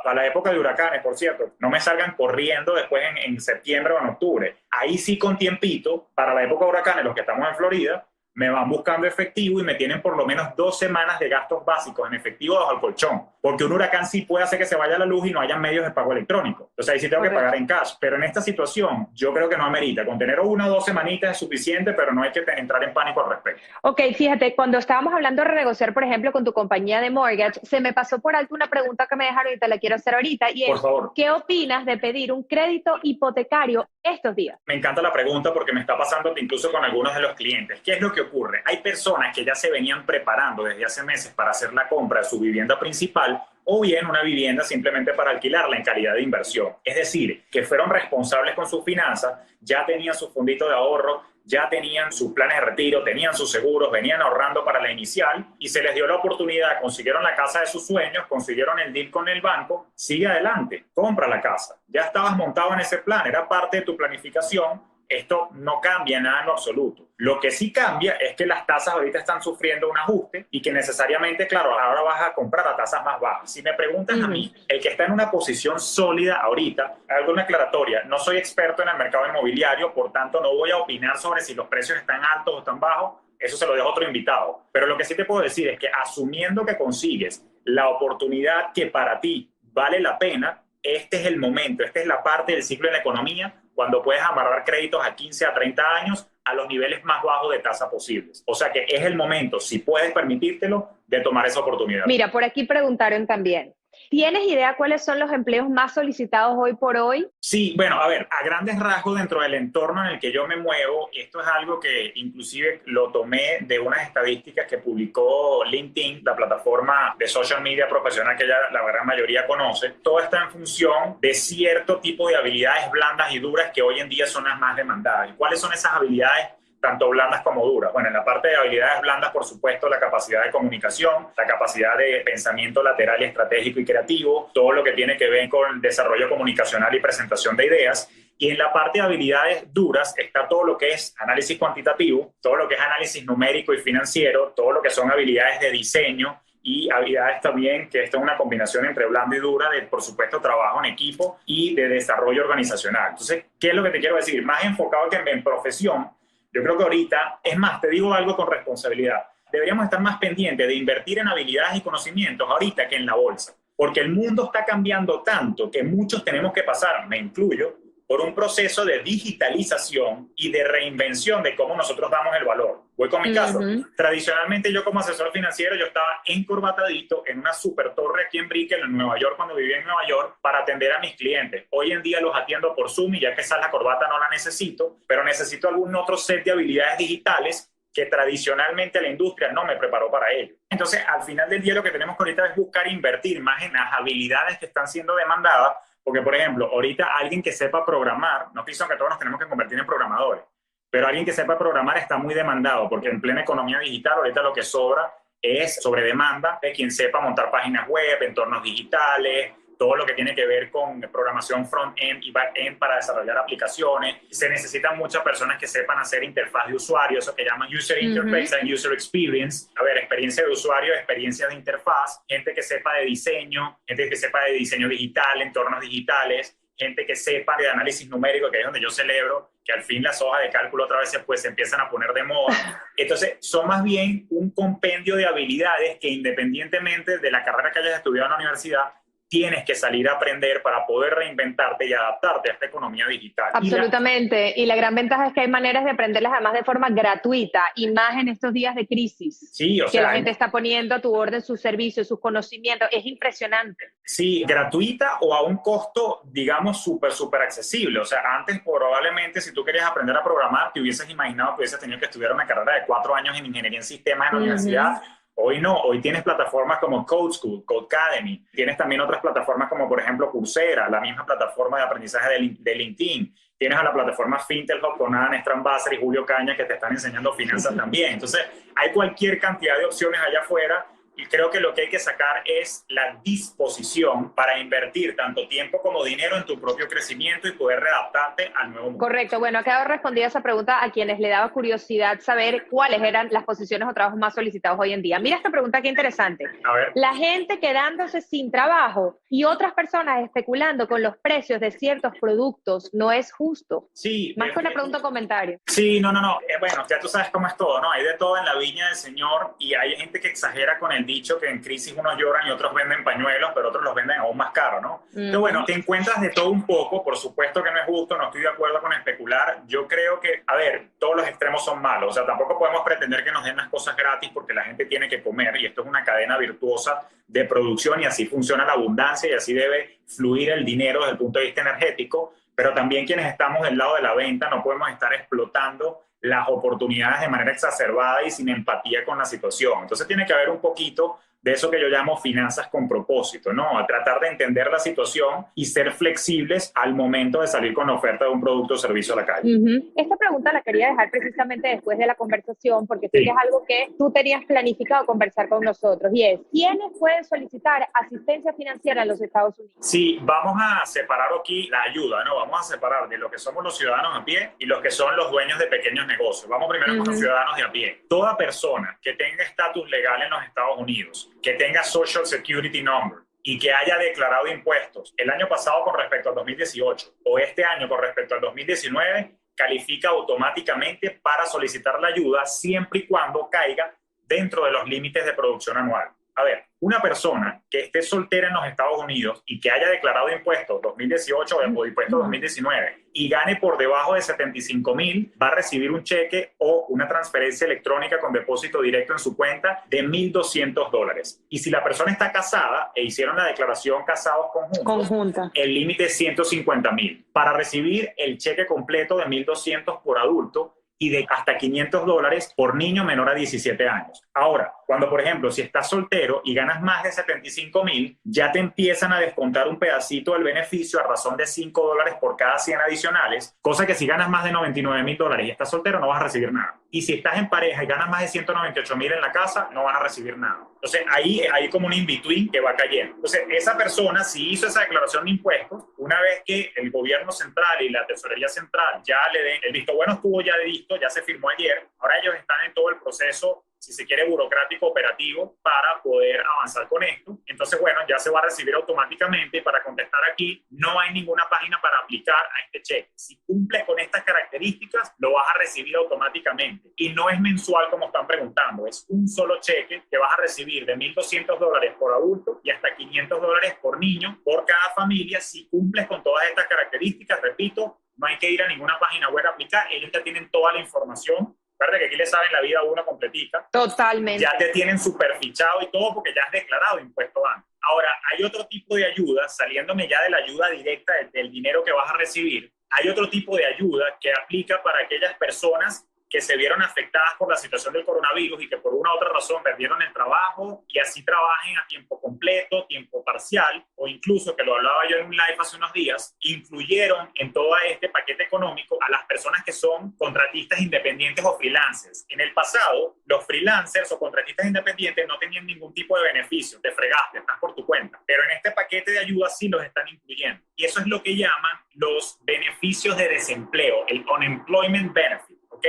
Para la época de huracanes, por cierto, no me salgan corriendo después en septiembre o en octubre. Ahí sí con tiempito, para la época de huracanes, los que estamos en Florida, me van buscando efectivo y me tienen por lo menos 2 semanas de gastos básicos en efectivo bajo el colchón. Porque un huracán sí puede hacer que se vaya la luz y no haya medios de pago electrónico. Entonces ahí sí tengo que pagar en cash. Pero en esta situación yo creo que no amerita. Con tener 1 o 2 semanitas es suficiente, pero no hay que entrar en pánico al respecto. Ok, fíjate, cuando estábamos hablando de renegociar, por ejemplo, con tu compañía de mortgage, se me pasó por alto una pregunta que me dejaron y te la quiero hacer ahorita. Y por es, favor, ¿qué opinas de pedir un crédito hipotecario estos días? Me encanta la pregunta porque me está pasando incluso con algunos de los clientes. ¿Qué es lo que ocurre? Hay personas que ya se venían preparando desde hace meses para hacer la compra de su vivienda principal o bien una vivienda simplemente para alquilarla en calidad de inversión. Es decir, que fueron responsables con sus finanzas, ya tenían su fondito de ahorro, ya tenían sus planes de retiro, tenían sus seguros, venían ahorrando para la inicial y se les dio la oportunidad, consiguieron la casa de sus sueños, consiguieron el deal con el banco, sigue adelante, compra la casa. Ya estabas montado en ese plan, era parte de tu planificación. Esto no cambia nada en lo absoluto. Lo que sí cambia es que las tasas ahorita están sufriendo un ajuste y que necesariamente, claro, ahora vas a comprar a tasas más bajas. Si me preguntas a mí, el que está en una posición sólida ahorita, hago una aclaratoria, no soy experto en el mercado inmobiliario, por tanto no voy a opinar sobre si los precios están altos o están bajos, eso se lo dejo a otro invitado. Pero lo que sí te puedo decir es que asumiendo que consigues la oportunidad que para ti vale la pena, este es el momento, esta es la parte del ciclo de la economía cuando puedes amarrar créditos a 15 a 30 años a los niveles más bajos de tasa posibles. O sea que es el momento, si puedes permitírtelo, de tomar esa oportunidad. Mira, por aquí preguntaron también, ¿tienes idea cuáles son los empleos más solicitados hoy por hoy? Sí, bueno, a ver, a grandes rasgos dentro del entorno en el que yo me muevo, esto es algo que inclusive lo tomé de unas estadísticas que publicó LinkedIn, la plataforma de social media profesional que ya la gran mayoría conoce. Todo está en función de cierto tipo de habilidades blandas y duras que hoy en día son las más demandadas. ¿Y cuáles son esas habilidades tanto blandas como duras. Bueno, en la parte de habilidades blandas, por supuesto, la capacidad de comunicación, la capacidad de pensamiento lateral y estratégico y creativo, todo lo que tiene que ver con el desarrollo comunicacional y presentación de ideas. Y en la parte de habilidades duras está todo lo que es análisis cuantitativo, todo lo que es análisis numérico y financiero, todo lo que son habilidades de diseño y habilidades también, que esto es una combinación entre blanda y dura, de, por supuesto, trabajo en equipo y de desarrollo organizacional. Entonces, ¿qué es lo que te quiero decir? Más enfocado que en profesión, yo creo que ahorita, es más, te digo algo con responsabilidad, deberíamos estar más pendientes de invertir en habilidades y conocimientos ahorita que en la bolsa, porque el mundo está cambiando tanto que muchos tenemos que pasar, me incluyo, por un proceso de digitalización y de reinvención de cómo nosotros damos el valor. Voy con mi caso. Tradicionalmente yo como asesor financiero, yo estaba encorbatadito en una super torre aquí en Brickell, en Nueva York, cuando vivía en Nueva York, para atender a mis clientes. Hoy en día los atiendo por Zoom y ya que esa la corbata no la necesito, pero necesito algún otro set de habilidades digitales que tradicionalmente la industria no me preparó para ello. Entonces, al final del día lo que tenemos que ahorita es buscar invertir más en las habilidades que están siendo demandadas. Porque, por ejemplo, ahorita alguien que sepa programar, no estoy diciendo que todos nos tenemos que convertir en programadores, pero alguien que sepa programar está muy demandado, porque en plena economía digital ahorita lo que sobra es sobre demanda de quien sepa montar páginas web, entornos digitales, todo lo que tiene que ver con programación front-end y back-end para desarrollar aplicaciones. Se necesitan muchas personas que sepan hacer interfaz de usuario, eso que llaman user interface and user experience. A ver, experiencia de usuario, experiencia de interfaz, gente que sepa de diseño, gente que sepa de diseño digital, entornos digitales, gente que sepa de análisis numérico, que es donde yo celebro que al fin las hojas de cálculo otra vez pues, se empiezan a poner de moda. Entonces, son más bien un compendio de habilidades que independientemente de la carrera que hayas estudiado en la universidad, tienes que salir a aprender para poder reinventarte y adaptarte a esta economía digital. Absolutamente. Y la gran ventaja es que hay maneras de aprenderlas además de forma gratuita y más en estos días de crisis. Sí, o que sea, la gente está poniendo a tu orden sus servicios, sus conocimientos. Es impresionante. Sí, gratuita o a un costo, digamos, súper accesible. O sea, antes probablemente si tú querías aprender a programar, te hubieses imaginado que hubieses tenido que estudiar una carrera de 4 años en ingeniería en sistemas en la universidad. Hoy no, hoy tienes plataformas como Code School, Codecademy, tienes también otras plataformas como por ejemplo Coursera, la misma plataforma de aprendizaje de LinkedIn, tienes a la plataforma Fintelhub con Ana Strambasser y Julio Caña que te están enseñando finanzas también. Entonces hay cualquier cantidad de opciones allá afuera y creo que lo que hay que sacar es la disposición para invertir tanto tiempo como dinero en tu propio crecimiento y poder readaptarte al nuevo mundo. Correcto. Bueno, ha quedado respondida esa pregunta a quienes le daba curiosidad saber cuáles eran las posiciones o trabajos más solicitados hoy en día. Mira esta pregunta qué interesante. A ver. La gente quedándose sin trabajo y otras personas especulando con los precios de ciertos productos no es justo. Sí. Más que una pregunta o comentario. Sí, no. Bueno, ya tú sabes cómo es todo, ¿no? Hay de todo en la viña del Señor y hay gente que exagera con el dicho que en crisis unos lloran y otros venden pañuelos, pero otros los venden aún más caro, ¿no? Pero bueno, te encuentras de todo un poco, por supuesto que no es justo, no estoy de acuerdo con especular. Yo creo que, a ver, todos los extremos son malos, o sea, tampoco podemos pretender que nos den las cosas gratis porque la gente tiene que comer y esto es una cadena virtuosa de producción y así funciona la abundancia y así debe fluir el dinero desde el punto de vista energético, pero también quienes estamos del lado de la venta no podemos estar explotando las oportunidades de manera exacerbada y sin empatía con la situación. Entonces tiene que haber un poquito de eso que yo llamo finanzas con propósito, ¿no? A tratar de entender la situación y ser flexibles al momento de salir con la oferta de un producto o servicio a la calle. Esta pregunta la quería dejar precisamente después de la conversación porque sé que es algo que tú tenías planificado conversar con nosotros y es, ¿quiénes pueden solicitar asistencia financiera en los Estados Unidos? Sí, vamos a separar aquí la ayuda, ¿no? Vamos a separar de lo que somos los ciudadanos a pie y los que son los dueños de pequeños negocios. Vamos primero con los ciudadanos de a pie. Toda persona que tenga estatus legal en los Estados Unidos, que tenga Social Security Number y que haya declarado impuestos el año pasado con respecto al 2018 o este año con respecto al 2019, califica automáticamente para solicitar la ayuda siempre y cuando caiga dentro de los límites de producción anual. A ver, una persona que esté soltera en los Estados Unidos y que haya declarado impuestos 2018 o impuestos 2019 y gane por debajo de 75,000, va a recibir un cheque o una transferencia electrónica con depósito directo en su cuenta de $1,200. Y si la persona está casada e hicieron la declaración casados conjuntos, el límite es 150,000. Para recibir el cheque completo de $1,200 por adulto, y de hasta $500 por niño menor a 17 años. Ahora, cuando por ejemplo, si estás soltero y ganas más de 75,000, ya te empiezan a descontar un pedacito del beneficio a razón de $5 por cada 100 adicionales, cosa que si ganas más de $99,000 y estás soltero no vas a recibir nada. Y si estás en pareja y ganas más de 198,000 en la casa, no vas a recibir nada. Entonces, ahí hay como un in-between que va cayendo. Entonces, esa persona, si hizo esa declaración de impuestos, una vez que el gobierno central y la tesorería central ya le den el visto bueno, estuvo ya listo, ya se firmó ayer, ahora ellos están en todo el proceso, si se quiere, burocrático operativo para poder avanzar con esto. Entonces, bueno, ya se va a recibir automáticamente. Y para contestar aquí, no hay ninguna página para aplicar a este cheque. Si cumple con estas características, lo vas a recibir automáticamente. Y no es mensual como están preguntando, es un solo cheque que vas a recibir de $1,200 por adulto y hasta $500 por niño, por cada familia, si cumples con todas estas características. Repito, no hay que ir a ninguna página web a aplicar, ellos ya tienen toda la información. Recuerda que aquí le saben la vida a uno completica. Totalmente. Ya te tienen súper fichado y todo porque ya has declarado impuesto antes. Ahora, hay otro tipo de ayuda, saliéndome ya de la ayuda directa del dinero que vas a recibir, hay otro tipo de ayuda que aplica para aquellas personas que se vieron afectadas por la situación del coronavirus y que por una u otra razón perdieron el trabajo y así trabajen a tiempo completo, tiempo parcial, o incluso, que lo hablaba yo en un live hace unos días, incluyeron en todo este paquete económico a las personas que son contratistas independientes o freelancers. En el pasado, los freelancers o contratistas independientes no tenían ningún tipo de beneficio, te fregaste, estás por tu cuenta, pero en este paquete de ayuda sí los están incluyendo. Y eso es lo que llaman los beneficios de desempleo, el unemployment benefit, ¿ok?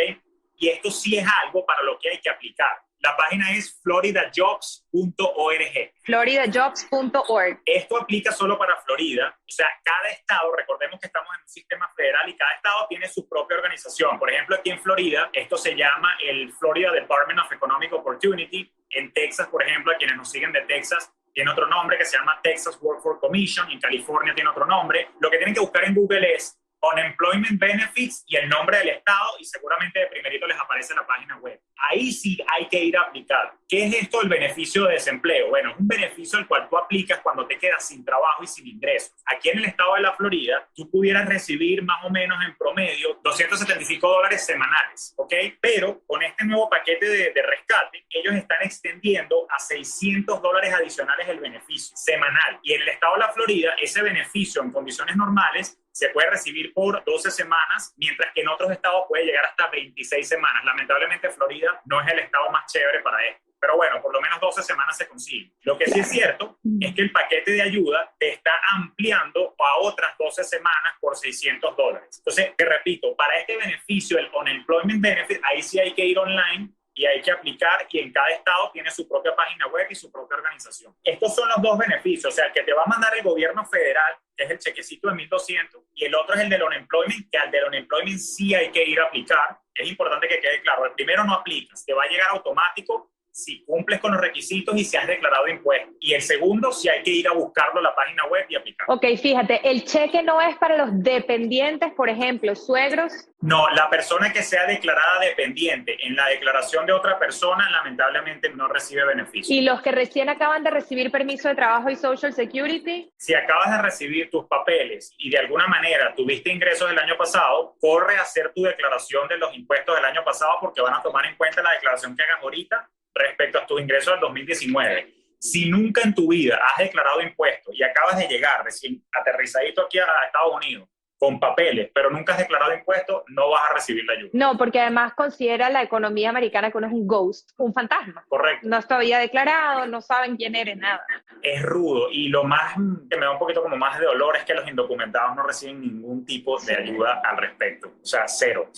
Y esto sí es algo para lo que hay que aplicar. La página es floridajobs.org. floridajobs.org. Esto aplica solo para Florida. O sea, cada estado, recordemos que estamos en un sistema federal y cada estado tiene su propia organización. Por ejemplo, aquí en Florida, esto se llama el Florida Department of Economic Opportunity. En Texas, por ejemplo, a quienes nos siguen de Texas, tiene otro nombre que se llama Texas Workforce Commission. En California tiene otro nombre. Lo que tienen que buscar en Google es Unemployment Benefits y el nombre del estado y seguramente de primerito les aparece la página web. Ahí sí hay que ir a aplicar. ¿Qué es esto del beneficio de desempleo? Bueno, es un beneficio al cual tú aplicas cuando te quedas sin trabajo y sin ingresos. Aquí en el estado de la Florida, tú pudieras recibir más o menos en promedio $275 semanales, ¿ok? Pero con este nuevo paquete de rescate, ellos están extendiendo a $600 adicionales el beneficio semanal. Y en el estado de la Florida, ese beneficio en condiciones normales se puede recibir por 12 semanas, mientras que en otros estados puede llegar hasta 26 semanas. Lamentablemente Florida no es el estado más chévere para esto. Pero bueno, por lo menos 12 semanas se consigue. Lo que sí es cierto es que el paquete de ayuda te está ampliando a otras 12 semanas por $600. Entonces, te repito, para este beneficio, el Unemployment Benefit, ahí sí hay que ir online y hay que aplicar, y en cada estado tiene su propia página web y su propia organización. Estos son los dos beneficios, o sea, el que te va a mandar el gobierno federal, que es el chequecito de 1,200, y el otro es el del unemployment, que al del unemployment sí hay que ir a aplicar. Es importante que quede claro, el primero no aplicas, te va a llegar automático si cumples con los requisitos y si has declarado impuestos. Y el segundo, si hay que ir a buscarlo en la página web y aplicar. Ok, fíjate, el cheque no es para los dependientes, por ejemplo, suegros. No, la persona que sea declarada dependiente en la declaración de otra persona, lamentablemente no recibe beneficio. ¿Y los que recién acaban de recibir permiso de trabajo y Social Security? Si acabas de recibir tus papeles y de alguna manera tuviste ingresos del año pasado, corre a hacer tu declaración de los impuestos del año pasado porque van a tomar en cuenta la declaración que hagas ahorita respecto a tus ingresos del 2019. Si nunca en tu vida has declarado impuestos y acabas de llegar recién aterrizadito aquí a Estados Unidos con papeles, pero nunca has declarado impuestos, no vas a recibir la ayuda. No, porque además considera la economía americana que uno es un ghost, un fantasma. Correcto. No está todavía declarado, no saben quién eres, nada. Es rudo, y lo más que me da un poquito como más de dolor es que los indocumentados no reciben ningún tipo de ayuda al respecto. O sea, cero.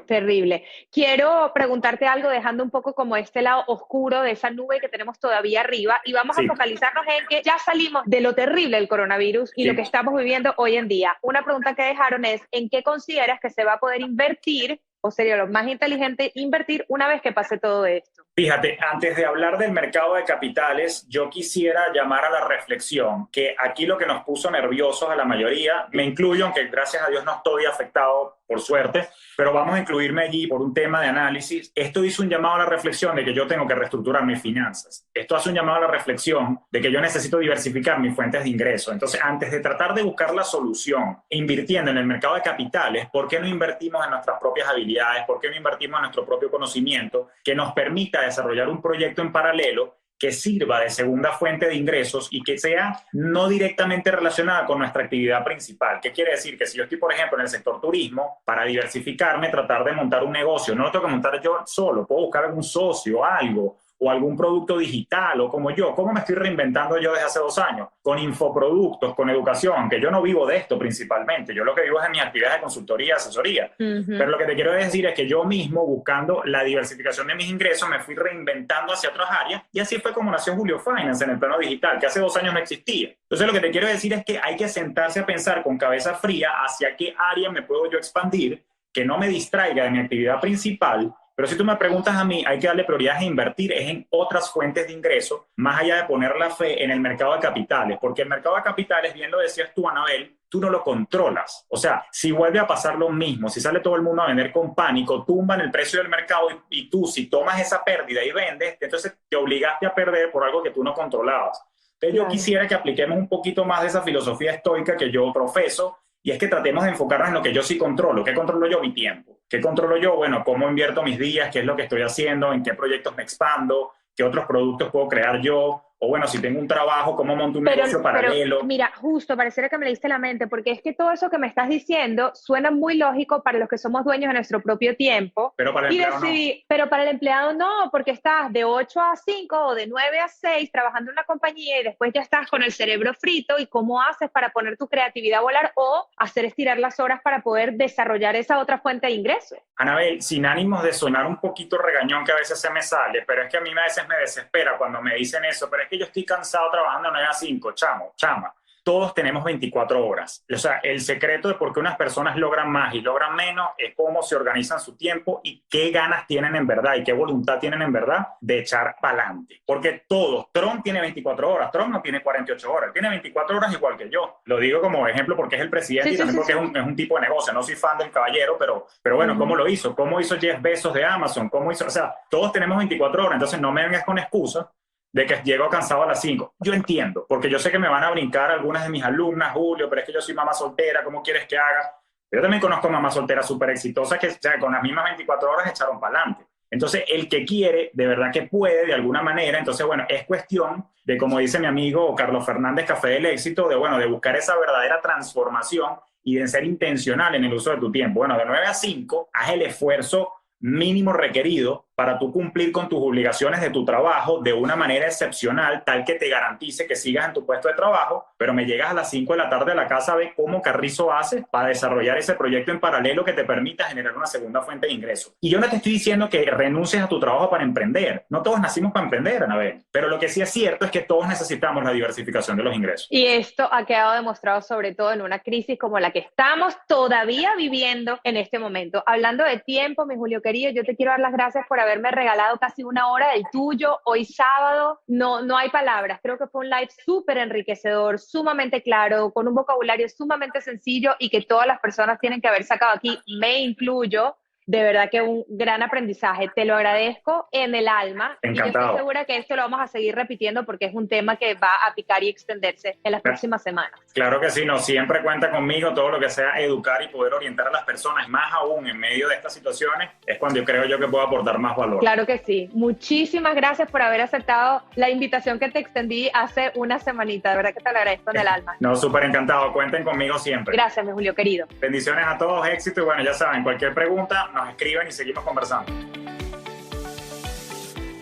Terrible. Quiero preguntarte algo, dejando un poco como este lado oscuro de esa nube que tenemos todavía arriba, y vamos a focalizarnos en que ya salimos de lo terrible del coronavirus y lo que estamos viviendo hoy en día. Una pregunta que dejaron es, ¿en qué consideras que se va a poder invertir, o sería lo más inteligente invertir una vez que pase todo esto? Fíjate, antes de hablar del mercado de capitales, yo quisiera llamar a la reflexión, que aquí lo que nos puso nerviosos a la mayoría, me incluyo, aunque gracias a Dios no estoy afectado por suerte, pero vamos a incluirme allí por un tema de análisis. Esto hizo un llamado a la reflexión de que yo tengo que reestructurar mis finanzas. Esto hace un llamado a la reflexión de que yo necesito diversificar mis fuentes de ingreso. Entonces, antes de tratar de buscar la solución invirtiendo en el mercado de capitales, ¿por qué no invertimos en nuestras propias habilidades? ¿Por qué no invertimos en nuestro propio conocimiento que nos permita desarrollar un proyecto en paralelo que sirva de segunda fuente de ingresos y que sea no directamente relacionada con nuestra actividad principal? ¿Qué quiere decir? Que si yo estoy, por ejemplo, en el sector turismo, para diversificarme, tratar de montar un negocio, no lo tengo que montar yo solo, puedo buscar algún socio, algo, o algún producto digital, o como yo. ¿Cómo me estoy reinventando yo desde hace 2 años? Con infoproductos, con educación, aunque yo no vivo de esto principalmente. Yo lo que vivo es en mis actividades de consultoría y asesoría. Pero lo que te quiero decir es que yo mismo, buscando la diversificación de mis ingresos, me fui reinventando hacia otras áreas, y así fue como nació Julio Finance en el plano digital, que hace 2 años no existía. Entonces, lo que te quiero decir es que hay que sentarse a pensar con cabeza fría hacia qué área me puedo yo expandir, que no me distraiga de mi actividad principal. Pero si tú me preguntas a mí, hay que darle prioridad a invertir en otras fuentes de ingreso, más allá de poner la fe en el mercado de capitales. Porque el mercado de capitales, bien lo decías tú, Anabel, tú no lo controlas. O sea, si vuelve a pasar lo mismo, si sale todo el mundo a vender con pánico, tumban el precio del mercado y tú, si tomas esa pérdida y vendes, entonces te obligaste a perder por algo que tú no controlabas. Entonces yo quisiera que apliquemos un poquito más de esa filosofía estoica que yo profeso, y es que tratemos de enfocarnos en lo que yo sí controlo. ¿Qué controlo yo? Mi tiempo. ¿Qué controlo yo? Bueno, cómo invierto mis días, qué es lo que estoy haciendo, en qué proyectos me expando, qué otros productos puedo crear yo, o bueno, si tengo un trabajo, cómo monto un negocio paralelo. Pero mira, justo, pareciera que me leíste la mente, porque es que todo eso que me estás diciendo suena muy lógico para los que somos dueños de nuestro propio tiempo. Pero para el empleado no. Pero para el empleado no, porque estás de 8 a 5 o de 9 a 6 trabajando en una compañía y después ya estás con el cerebro frito. ¿Y cómo haces para poner tu creatividad a volar o hacer estirar las horas para poder desarrollar esa otra fuente de ingresos? Anabel, sin ánimos de sonar un poquito regañón que a veces se me sale, pero es que a mí a veces me desespera cuando me dicen eso, pero es que yo estoy cansado trabajando de 9 a 5, chama. Todos tenemos 24 horas. O sea, el secreto de por qué unas personas logran más y logran menos es cómo se organizan su tiempo y qué ganas tienen en verdad y qué voluntad tienen en verdad de echar para adelante. Porque todos, Trump tiene 24 horas, Trump no tiene 48 horas, tiene 24 horas igual que yo. Lo digo como ejemplo porque es el presidente y también porque es un tipo de negocio. No soy fan del caballero, pero bueno, ¿cómo lo hizo? ¿Cómo hizo Jeff Bezos de Amazon? ¿Cómo hizo? O sea, todos tenemos 24 horas, entonces no me vengas con excusas de que llego cansado a las 5. Yo entiendo, porque yo sé que me van a brincar algunas de mis alumnas, Julio, pero es que yo soy mamá soltera, ¿cómo quieres que haga? Yo también conozco mamás solteras súper exitosas que, o sea, con las mismas 24 horas echaron para adelante. Entonces, el que quiere, de verdad que puede, de alguna manera. Entonces, bueno, es cuestión de, como dice mi amigo Carlos Fernández, Café del Éxito, de buscar esa verdadera transformación y de ser intencional en el uso de tu tiempo. Bueno, de 9 a 5, haz el esfuerzo mínimo requerido para tú cumplir con tus obligaciones de tu trabajo de una manera excepcional, tal que te garantice que sigas en tu puesto de trabajo, pero me llegas a las 5 de la tarde a la casa a ver cómo Carrizo hace para desarrollar ese proyecto en paralelo que te permita generar una segunda fuente de ingresos. Y yo no te estoy diciendo que renuncies a tu trabajo para emprender. No todos nacimos para emprender, Anabel. Pero lo que sí es cierto es que todos necesitamos la diversificación de los ingresos. Y esto ha quedado demostrado sobre todo en una crisis como la que estamos todavía viviendo en este momento. Hablando de tiempo, mi Julio querido, yo te quiero dar las gracias por haberme regalado casi 1 hora del tuyo hoy sábado. No hay palabras. Creo que fue un live súper enriquecedor, sumamente claro, con un vocabulario sumamente sencillo y que todas las personas tienen que haber sacado aquí, me incluyo. De verdad que un gran aprendizaje. Te lo agradezco en el alma. Encantado. Y yo estoy segura que esto lo vamos a seguir repitiendo porque es un tema que va a picar y extenderse en las próximas semanas. Claro que sí, no, siempre cuenta conmigo. Todo lo que sea educar y poder orientar a las personas, más aún en medio de estas situaciones, es cuando yo creo que puedo aportar más valor. Claro que sí. Muchísimas gracias por haber aceptado la invitación que te extendí hace una semanita. De verdad que te lo agradezco en el alma. No, súper encantado. Cuenten conmigo siempre. Gracias, mi Julio querido. Bendiciones a todos, éxito y bueno, ya saben, cualquier pregunta nos escriben y seguimos conversando.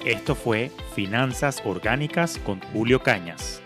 Esto fue Finanzas Orgánicas con Julio Cañas.